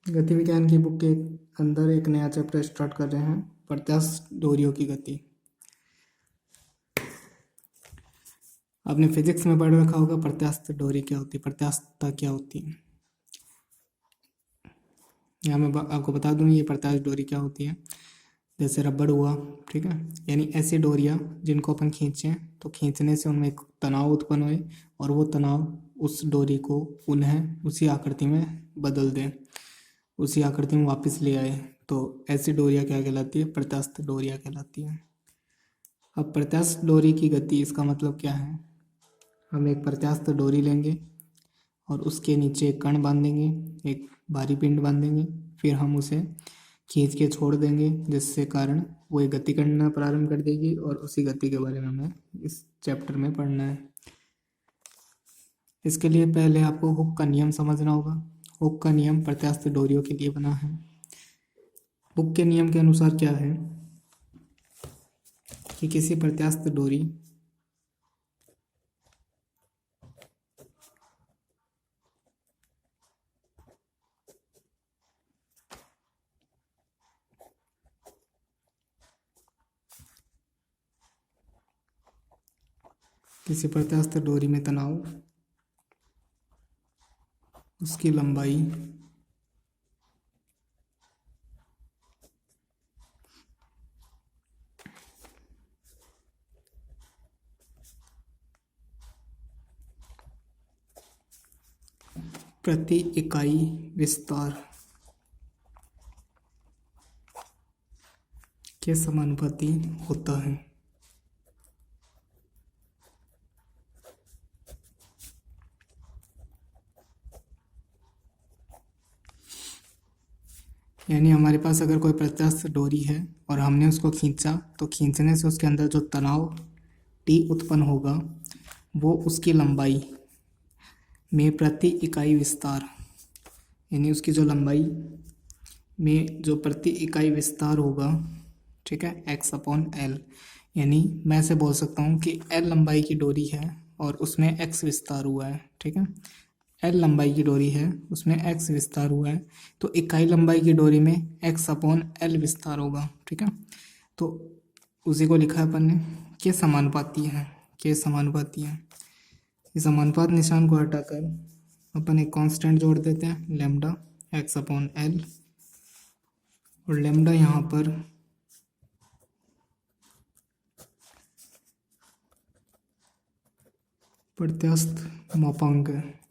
गति विज्ञान की बुक के अंदर एक नया चैप्टर स्टार्ट कर रहे हैं, प्रत्यास्थ डोरियों की गति। आपने फिजिक्स में पढ़ रखा होगा प्रत्यास्थ डोरी क्या होती है, प्रत्यास्थता क्या होती है। यहाँ मैं आपको बता दूँ ये प्रत्यास्थ डोरी क्या होती है। जैसे रबड़ हुआ, ठीक है, यानी ऐसी डोरियाँ जिनको अपन खींचें तो खींचने से उनमें एक तनाव उत्पन्न हुए और वो तनाव उस डोरी को पुनः उसी आकृति में बदल दें, उसी आकृति में वापस ले आए, तो ऐसी डोरियाँ क्या कहलाती है, प्रत्यास्थ डोरियाँ कहलाती है। अब प्रत्यास्थ डोरी की गति, इसका मतलब क्या है, हम एक प्रत्यास्थ डोरी लेंगे और उसके नीचे एक कण बांधेंगे, एक भारी पिंड बांधेंगे, फिर हम उसे खींच के छोड़ देंगे, जिससे कारण वो एक गति करना प्रारंभ कर देगी और उसी गति के बारे में हमें इस चैप्टर में पढ़ना है। इसके लिए पहले आपको हुक का नियम समझना होगा। हुक का नियम प्रत्यास्थ डोरियों के लिए बना है। हुक के नियम के अनुसार क्या है कि किसी प्रत्यास्थ डोरी में तनाव उसकी लंबाई प्रति इकाई विस्तार के समानुपाती होता है। यानी हमारे पास अगर कोई प्रत्यास्थ डोरी है और हमने उसको खींचा तो खींचने से उसके अंदर जो तनाव T उत्पन्न होगा वो उसकी लंबाई में प्रति इकाई विस्तार, यानी उसकी जो लंबाई में जो प्रति इकाई विस्तार होगा, ठीक है, x/L, यानी मैं ऐसे बोल सकता हूँ कि L लंबाई की डोरी है और उसमें x विस्तार हुआ है, ठीक है, L लंबाई की डोरी है उसमें x विस्तार हुआ है, तो इकाई लंबाई की डोरी में x/L विस्तार होगा, ठीक है। तो उसी को लिखा है अपन ने के समानुपाती है, के समानुपाती है। इस समानुपात निशान को हटाकर अपन एक कांस्टेंट जोड़ देते हैं लैम्डा x/L, और लैम्डा यहाँ पर प्रत्यास्थ मापांक है।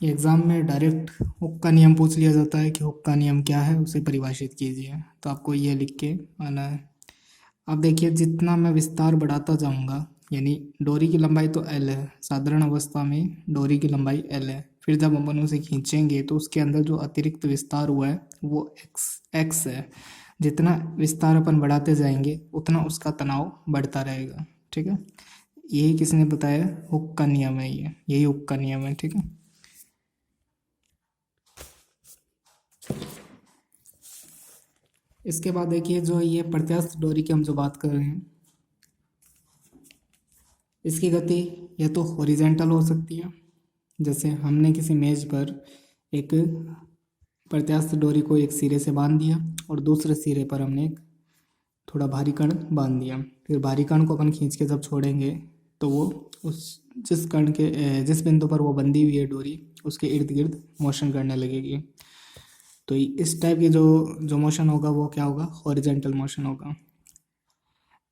एग्जाम में डायरेक्ट हुक का नियम पूछ लिया जाता है कि हुक का नियम क्या है, उसे परिभाषित कीजिए, तो आपको ये लिख के आना है। अब देखिए जितना मैं विस्तार बढ़ाता जाऊंगा, यानी डोरी की लंबाई तो L है, साधारण अवस्था में डोरी की लंबाई L है, फिर जब अपन उसे खींचेंगे तो उसके अंदर जो अतिरिक्त विस्तार हुआ है वो x है। जितना विस्तार अपन बढ़ाते जाएंगे उतना उसका तनाव बढ़ता रहेगा, ठीक है। यही किसने बताया, हुक का नियम है, ये यही हुक का नियम है, ठीक है। इसके बाद देखिए जो ये प्रत्यास्थ डोरी की हम जो बात कर रहे हैं, इसकी गति या तो हॉरिजेंटल हो सकती है, जैसे हमने किसी मेज पर एक प्रत्यास्थ डोरी को एक सिरे से बांध दिया और दूसरे सिरे पर हमने एक थोड़ा भारी कण बांध दिया, फिर भारी कण को अपन खींच के जब छोड़ेंगे तो वो उस जिस बिंदु पर वो बंधी हुई है डोरी उसके इर्द गिर्द मोशन करने लगेगी। तो इस टाइप की जो मोशन होगा वो क्या होगा, हॉरिजेंटल मोशन होगा।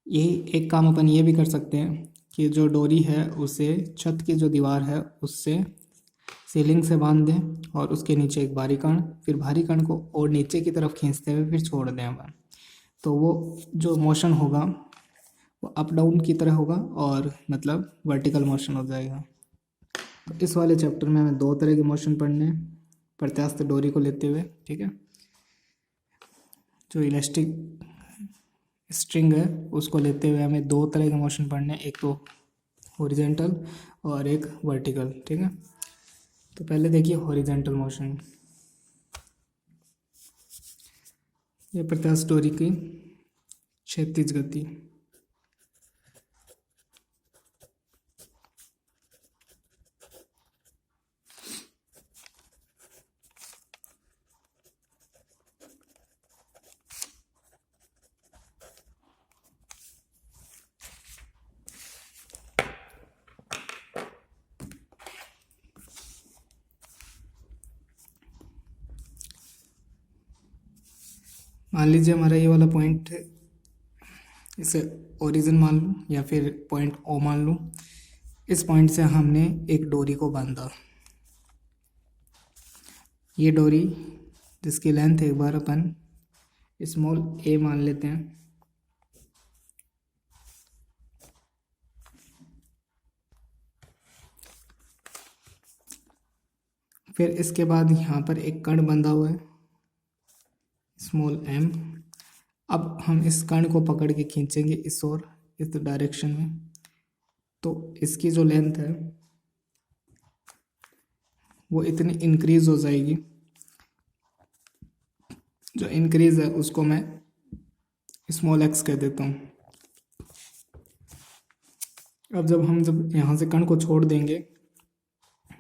यही एक काम अपन ये भी कर सकते हैं कि जो डोरी है उसे छत की जो दीवार है उससे सीलिंग से बांध दें और उसके नीचे एक भारी कण, फिर भारी कण को और नीचे की तरफ खींचते हुए फिर छोड़ दें अपन, तो वो जो मोशन होगा वो अप डाउन की तरह होगा और मतलब वर्टिकल मोशन हो जाएगा। तो इस वाले चैप्टर में हमें दो तरह के मोशन पढ़ने हैं प्रत्यास्थ डोरी को लेते हुए, ठीक है। जो इलास्टिक स्ट्रिंग है उसको लेते हुए हमें दो तरह के मोशन पढ़ने हैं, एक तो हॉरिजेंटल और एक वर्टिकल, ठीक है। तो पहले देखिए हॉरिजेंटल मोशन, ये प्रत्यास्थ डोरी की क्षैतिज गति। मान लीजिए हमारा ये वाला पॉइंट, इसे ओरिजिन मान लूँ या फिर पॉइंट ओ मान लूँ। इस पॉइंट से हमने एक डोरी को बांधा। ये डोरी जिसकी लेंथ एक बार अपन स्मॉल ए मान लेते हैं। फिर इसके बाद यहाँ पर एक कण बंधा हुआ है स्मॉल एम। अब हम इस कण को पकड़ के खींचेंगे इस ओर, इस डायरेक्शन में, तो इसकी जो लेंथ है वो इतनी इंक्रीज हो जाएगी। जो इंक्रीज है उसको मैं स्मॉल एक्स कह देता हूँ। अब जब यहाँ से कण को छोड़ देंगे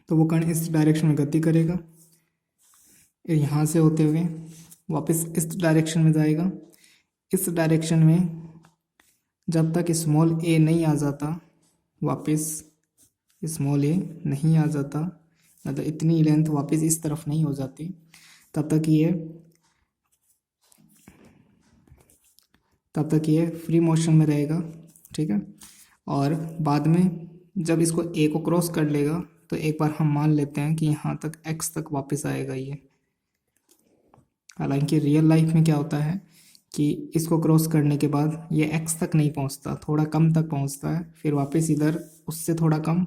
तो वो कण इस डायरेक्शन में गति करेगा, यहाँ से होते हुए वापस इस डायरेक्शन में जाएगा। इस डायरेक्शन में जब तक स्मॉल ए नहीं आ जाता, वापस स्मॉल ए नहीं आ जाता, मतलब इतनी लेंथ वापस इस तरफ नहीं हो जाती, तब तक ये फ्री मोशन में रहेगा। ठीक है। और बाद में जब इसको ए को क्रॉस कर लेगा तो एक बार हम मान लेते हैं कि यहाँ तक एक्स तक वापस आएगा ये। हालांकि रियल लाइफ में क्या होता है कि इसको क्रॉस करने के बाद ये एक्स तक नहीं पहुँचता, थोड़ा कम तक पहुँचता है, फिर वापस इधर उससे थोड़ा कम,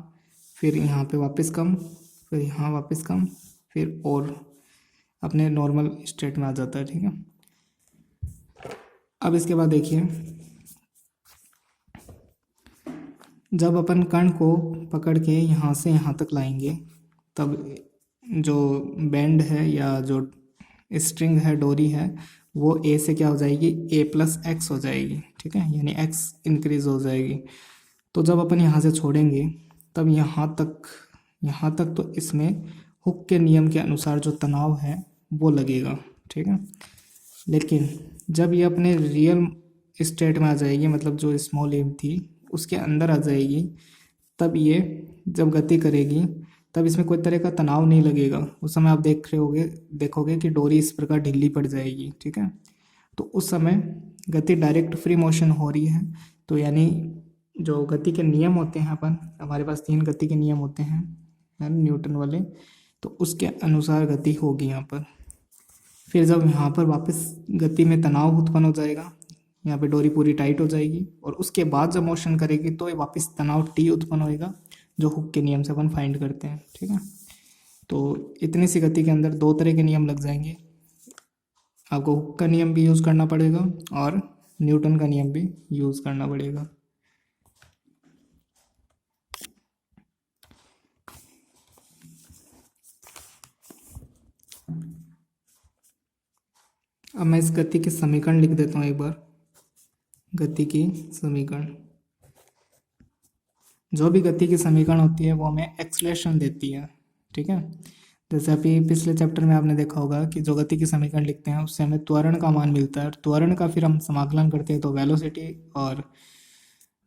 फिर यहाँ पे वापस कम, फिर यहाँ वापस कम, फिर और अपने नॉर्मल स्टेट में आ जाता है। ठीक है। अब इसके बाद देखिए, जब अपन कण को पकड़ के यहाँ से यहाँ तक लाएंगे तब जो बैंड है या जो स्ट्रिंग है, डोरी है, वो ए से क्या हो जाएगी, ए प्लस एक्स हो जाएगी। ठीक है, यानी एक्स इंक्रीज हो जाएगी। तो जब अपन यहाँ से छोड़ेंगे तब यहाँ तक तो इसमें हुक के नियम के अनुसार जो तनाव है वो लगेगा। ठीक है। लेकिन जब ये अपने रियल स्टेट में आ जाएगी, मतलब जो स्मॉल एम थी उसके अंदर आ जाएगी, तब ये जब गति करेगी तब इसमें कोई तरह का तनाव नहीं लगेगा। उस समय आप देखोगे कि डोरी इस प्रकार ढीली पड़ जाएगी। ठीक है। तो उस समय गति डायरेक्ट फ्री मोशन हो रही है। तो यानी जो गति के नियम होते हैं, हमारे पास 3 गति के नियम होते हैं, न्यूटन वाले, तो उसके अनुसार गति होगी यहाँ पर। फिर जब यहाँ पर वापस गति में तनाव उत्पन्न हो जाएगा, यहाँ पे डोरी पूरी टाइट हो जाएगी, और उसके बाद जब मोशन करेगी तो ये वापस तनाव टी उत्पन्न होएगा, जो हुक के नियम से अपन फाइंड करते हैं। ठीक है। तो इतनी सी गति के अंदर 2 तरह के नियम लग जाएंगे। आपको हुक का नियम भी यूज़ करना पड़ेगा और न्यूटन का नियम भी यूज़ करना पड़ेगा। अब मैं इस गति के समीकरण लिख देता हूँ एक बार। गति की समीकरण, जो भी गति की समीकरण होती है वो हमें एक्सलेशन देती है। ठीक है। जैसे अभी पिछले चैप्टर में आपने देखा होगा कि जो गति की समीकरण लिखते हैं उससे हमें त्वरण का मान मिलता है, और त्वरण का फिर हम समाकलन करते हैं तो वेलोसिटी, और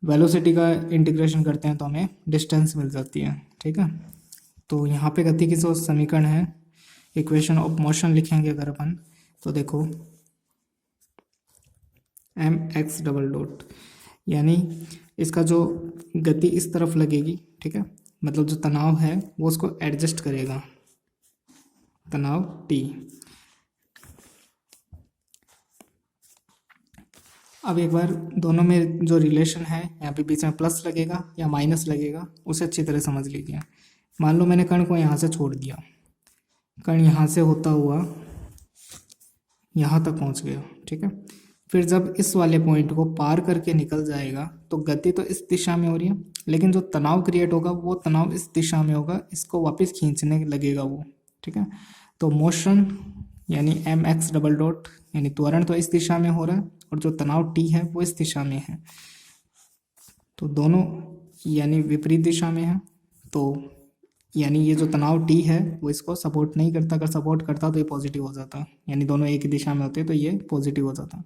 वेलोसिटी का इंटीग्रेशन करते हैं तो हमें डिस्टेंस मिल जाती है। ठीक है। तो यहाँ पे गति की जो समीकरण है, इक्वेशन ऑफ मोशन लिखेंगे अगर अपन, तो देखो mx डबल डॉट, यानी इसका जो गति इस तरफ लगेगी। ठीक है, मतलब जो तनाव है वो उसको एडजस्ट करेगा, तनाव T। अब एक बार दोनों में जो रिलेशन है, यहाँ पे बीच में प्लस लगेगा या माइनस लगेगा, उसे अच्छी तरह समझ लीजिए। मान लो मैंने कण को यहाँ से छोड़ दिया, कण यहाँ से होता हुआ यहाँ तक पहुँच गया। ठीक है। फिर जब इस वाले पॉइंट को पार करके निकल जाएगा तो गति तो इस दिशा में हो रही है, लेकिन जो तनाव क्रिएट होगा वो तनाव इस दिशा में होगा, इसको वापस खींचने लगेगा वो। ठीक है। तो मोशन यानी mx डबल डॉट, यानी त्वरण तो इस दिशा में हो रहा है और जो तनाव t है वो इस दिशा में है, तो दोनों यानी विपरीत दिशा में है। तो यानी ये जो तनाव T है वो इसको सपोर्ट नहीं करता, अगर सपोर्ट करता तो ये पॉजिटिव हो जाता, यानी दोनों एक ही दिशा में होते तो ये पॉजिटिव हो जाता।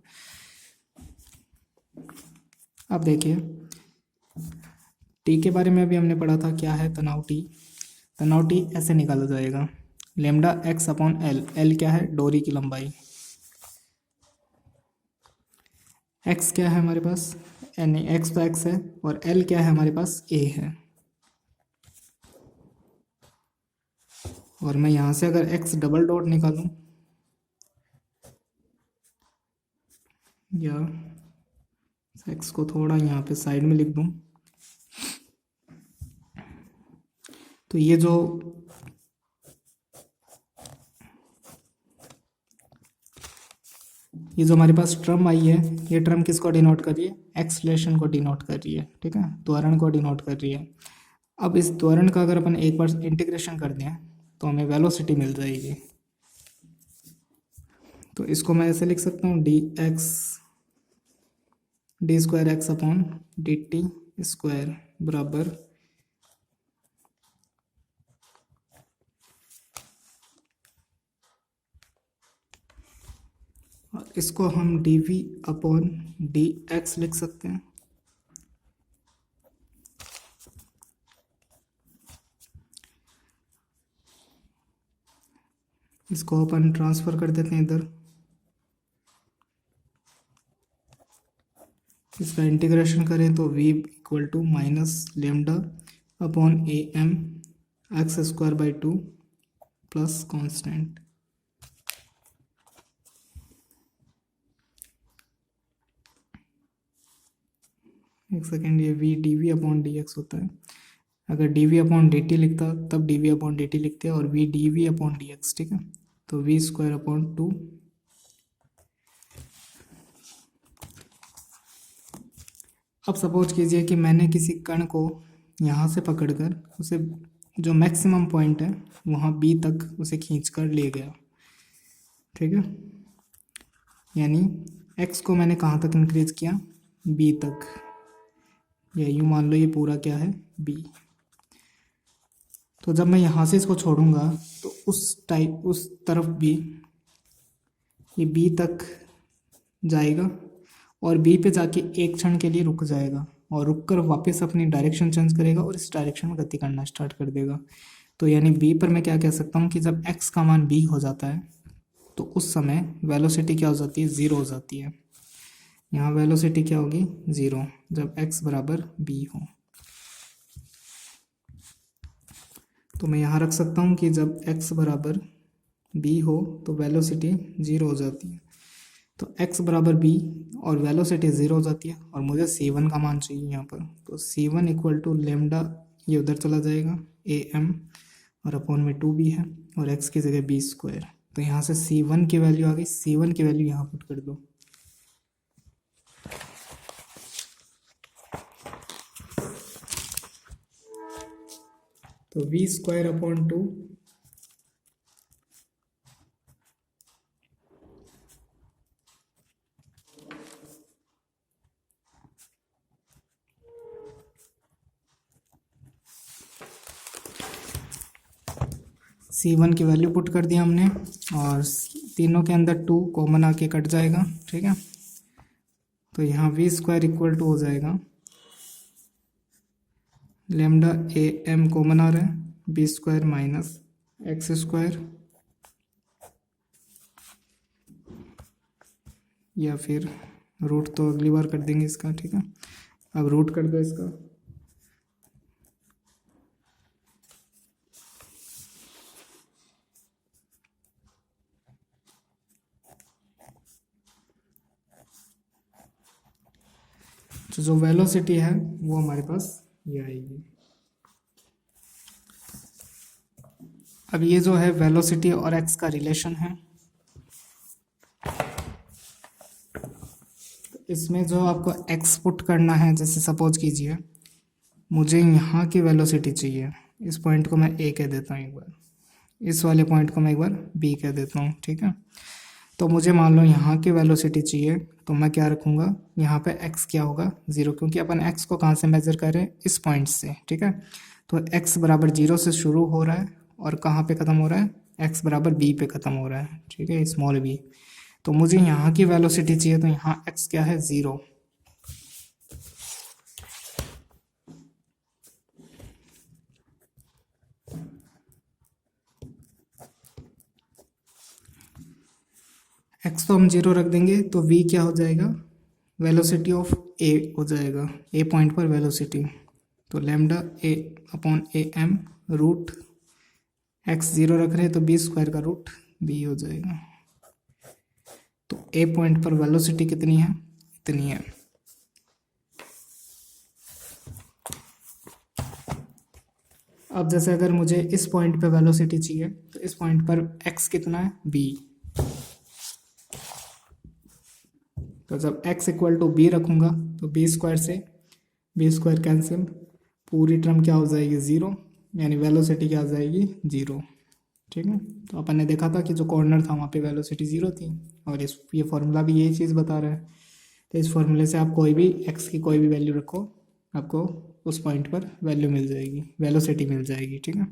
अब देखिए T के बारे में भी हमने पढ़ा था, क्या है तनाव T। तनाव T ऐसे निकाला जाएगा, lambda x upon L. L क्या है, डोरी की लंबाई, एक्स क्या है हमारे पास, यानी एक्स तो एक्स है, और एल क्या है हमारे पास, ए है। और मैं यहाँ से अगर एक्स डबल डॉट निकालूं या एक्स को थोड़ा यहाँ पे साइड में लिख दूं, तो ये जो हमारे पास टर्म आई है, ये टर्म किसको डिनोट कर रही है, एक्सलेशन को डिनोट कर रही है, ठीक है, त्वरण को डिनोट कर रही है। अब इस त्वरण का अगर अपन एक बार इंटीग्रेशन कर दें तो हमें वेलोसिटी मिल जाएगी। तो इसको मैं ऐसे लिख सकता हूँ, D square X upon D T square बराबर और इसको हम D V upon D X लिख सकते हैं। इसको अपन ट्रांसफर कर देते हैं इधर, इसका इंटीग्रेशन करें तो v equal to minus lambda upon A M X square by 2 plus constant. एक सेकेंड, ये v D V upon D X होता है। अगर D V upon D T लिखता तब D V upon D T लिखते हैं, और v D V upon D X, ठीक है। तो v स्क्वायर अपॉन 2, अब सपोज कीजिए कि मैंने किसी कण को यहाँ से पकड़कर उसे जो मैक्सिमम पॉइंट है वहाँ बी तक उसे खींचकर ले गया, ठीक है। यानी एक्स को मैंने कहाँ तक इंक्रीज किया, बी तक, या यूँ मान लो ये पूरा क्या है, बी। तो जब मैं यहाँ से इसको छोड़ूंगा तो उस तरफ भी ये बी तक जाएगा, और बी पे जाके एक क्षण के लिए रुक जाएगा, और रुककर वापस अपनी डायरेक्शन चेंज करेगा और इस डायरेक्शन में गति करना स्टार्ट कर देगा। तो यानी बी पर मैं क्या कह सकता हूँ कि जब एक्स का मान बी हो जाता है तो उस समय वेलोसिटी क्या हो जाती है, ज़ीरो हो जाती है। यहाँ वेलोसिटी क्या होगी, ज़ीरो, जब एक्स बराबर बी हो। तो मैं यहाँ रख सकता हूँ कि जब एक्स बराबर बी हो तो वेलोसिटी ज़ीरो हो जाती है। तो x बराबर b और वेलोसिटी ज़ीरो हो जाती है, और मुझे c1 का मान चाहिए यहाँ पर। तो c1 इक्वल टू लेमडा, ये उधर चला जाएगा, ए एम और अपॉन में 2b है, और x की जगह b स्क्वायर। तो यहाँ से c1 की वैल्यू आ गई, c1 की वैल्यू यहाँ पुट कर दो। तो v स्क्वायर अपॉन 2 c1 की वैल्यू पुट कर दिया हमने, और तीनों के अंदर 2 कॉमन आके कट जाएगा, ठीक है। तो यहाँ वी स्क्वायर इक्वल टू हो जाएगा लेमडा ए एम कॉमन आ रहा है, B square minus X square, या फिर रूट तो अगली बार कर देंगे इसका, ठीक है। अब रूट कर दो इसका, तो जो वेलोसिटी है वो हमारे पास ये आएगी। अब ये जो है वेलोसिटी और एक्स का रिलेशन है, इसमें जो आपको एक्स पुट करना है, जैसे सपोज कीजिए मुझे यहाँ की वेलोसिटी चाहिए, इस पॉइंट को मैं ए कह देता हूँ एक बार, इस वाले पॉइंट को मैं एक बार बी कह देता हूँ, ठीक है। तो मुझे मान लो यहाँ की वेलोसिटी चाहिए, तो मैं क्या रखूँगा, यहाँ पे x क्या होगा, ज़ीरो, क्योंकि अपन x को कहाँ से मेजर कर रहे हैं, इस पॉइंट से, ठीक है। तो x बराबर 0 से शुरू हो रहा है और कहाँ पे ख़त्म हो रहा है, x बराबर b पे ख़त्म हो रहा है, ठीक है, स्मॉल b। तो मुझे यहाँ की वेलोसिटी चाहिए, तो यहाँ x क्या है, 0। x तो हम 0 रख देंगे, तो v क्या हो जाएगा, वेलोसिटी ऑफ ए हो जाएगा, ए पॉइंट पर वेलोसिटी, तो lambda A upon A M root X zero रख रहे हैं तो बी स्क्वायर का रूट बी हो जाएगा। तो ए पॉइंट पर वेलोसिटी कितनी है, इतनी है। अब जैसे अगर मुझे इस पॉइंट पे वेलोसिटी चाहिए तो इस पॉइंट पर x कितना है, b। तो जब x इक्वल टू बी रखूँगा तो बी स्क्वायर से बी स्क्वायर कैंसिल, पूरी टर्म क्या हो जाएगी, ज़ीरो, यानी वेलोसिटी क्या आ जाएगी, ज़ीरो। ठीक है, तो अपन ने देखा था कि जो कॉर्नर था वहाँ पे वेलोसिटी ज़ीरो थी, और ये फार्मूला भी यही चीज़ बता रहा है। तो इस फार्मूले से आप कोई भी x की कोई भी वैल्यू रखो, आपको उस पॉइंट पर वैल्यू मिल जाएगी, वेलोसिटी मिल जाएगी। ठीक है,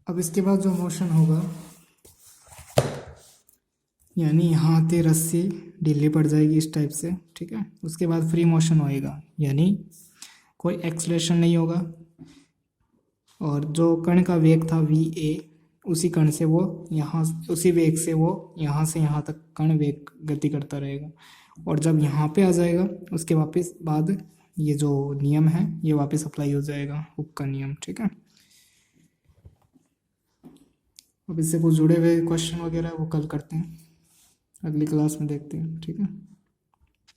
अब इसके बाद जो मोशन होगा, यानी यहाँ आते रस्सी ढीली पड़ जाएगी इस टाइप से। ठीक है, उसके बाद फ्री मोशन होएगा, यानी कोई एक्सलेशन नहीं होगा, और जो कण का वेग था वी ए, उसी कण से वो यहाँ, उसी वेग से वो यहाँ से यहाँ तक कण वेग गति करता रहेगा, और जब यहाँ पे आ जाएगा उसके वापस बाद ये जो नियम है ये वापस अप्लाई हो जाएगा, हुक का नियम। ठीक है, अब इससे कुछ जुड़े हुए क्वेश्चन वगैरह वो कल करते हैं, अगली क्लास में देखते हैं। ठीक है।